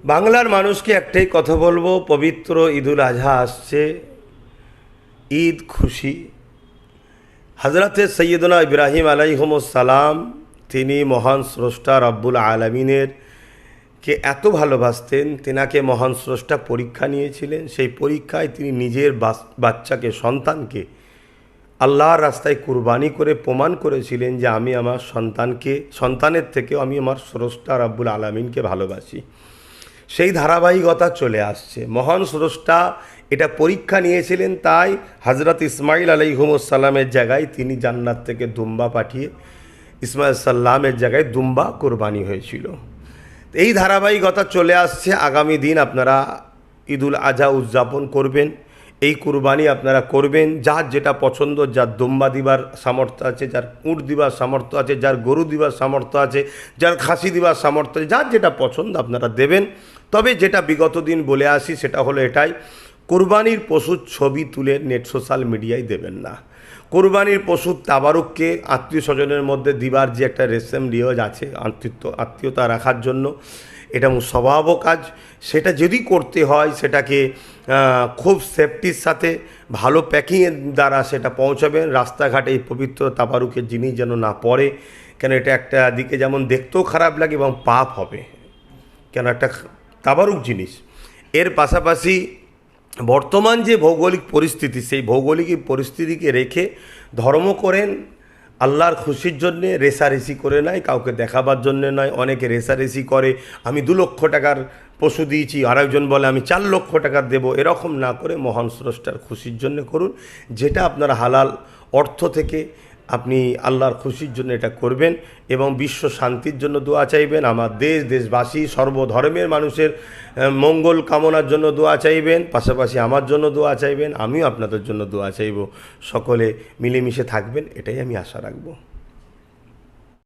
বাংলার মানুষকে একটাই কথা বলবো, পবিত্র ঈদুল আজহা আসছে। ঈদ খুশি। হজরতে সৈয়দনা ইব্রাহিম আলাইহিমুসসালাম তিনি মহান স্রষ্টা রব্বুল আলমিনের কে এত ভালোবাসতেন, তেনাকে মহান স্রষ্টা পরীক্ষা নিয়েছিলেন। সেই পরীক্ষায় তিনি নিজের বাচ্চাকে, সন্তানকে আল্লাহর রাস্তায় কুরবানি করে প্রমাণ করেছিলেন যে আমি আমার সন্তানের থেকেও আমি আমার স্রষ্টা রব্বুল আলমিনকে ভালোবাসি। সেই ধারাবাহিকতা চলে আসছে। মহান স্রষ্টা এটা পরীক্ষা নিয়েছিলেন, তাই হজরত ইসমাইল আলাইহিমুসসালামের জায়গায় তিনি জান্নাত থেকে দুম্বা পাঠিয়ে ইসমাইল সাল্লামের জায়গায় দুম্বা কোরবানি হয়েছিল। এই ধারাবাহিকতা চলে আসছে। আগামী দিন আপনারা ঈদুল আজহা উদযাপন করবেন, এই কুরবানি আপনারা করবেন। যার যেটা পছন্দ, যার দুম্বা দিবার সামর্থ্য আছে, যার উট দিবার সামর্থ্য আছে, যার গরু দিবার সামর্থ্য আছে, যার খাসি দিবার সামর্থ্য আছে, যার যেটা পছন্দ আপনারা দেবেন। তবে যেটা বিগত দিন বলে আসি সেটা হলো এটাই, কোরবানির পশুর ছবি তুলে নেট সোশ্যাল মিডিয়ায় দেবেন না। কোরবানির পশুর তাবারুককে আত্মীয় স্বজনের মধ্যে দিবার যে একটা রেসম রিওয়াজ আছে, আত্মীয়তা রাখার জন্য, এটা স্বভাবও কাজ। সেটা যদি করতে হয় সেটাকে খুব সেফটির সাথে ভালো প্যাকিংয়ের দ্বারা সেটা পৌঁছাবেন। রাস্তাঘাটে এই পবিত্র তাবারুকের জিনিস যেন না পড়ে, কেন এটা একটা দিকে যেমন দেখতেও খারাপ লাগে এবং পাপ হবে, কেন একটা তাবারুক জিনিস। এর পাশাপাশি বর্তমান যে ভৌগোলিক পরিস্থিতি, সেই ভৌগোলিক পরিস্থিতিকে রেখে ধর্ম করেন আল্লাহর খুশির জন্যে, রেষারেষি করে নয়, কাউকে দেখাবার জন্যে নয়। অনেকে রেষারেষি করে, আমি 2 লক্ষ টাকার পশু দিয়েছি, আরেকজন বলে আমি 4 লক্ষ টাকা দেবো। এরকম না করে মহান স্রষ্টার খুশির জন্য করুন। যেটা আপনার হালাল অর্থ থেকে আপনি আল্লাহর খুশির জন্য এটা করবেন এবং বিশ্ব শান্তির জন্য দোয়া চাইবেন। আমার দেশবাসী সর্বধর্মের মানুষের মঙ্গল কামনার জন্য দোয়া চাইবেন, পাশাপাশি আমার জন্য দোয়া চাইবেন, আমিও আপনাদের জন্য দোয়া চাইব। সকলে মিলেমিশে থাকবেন, এটাই আমি আশা রাখব।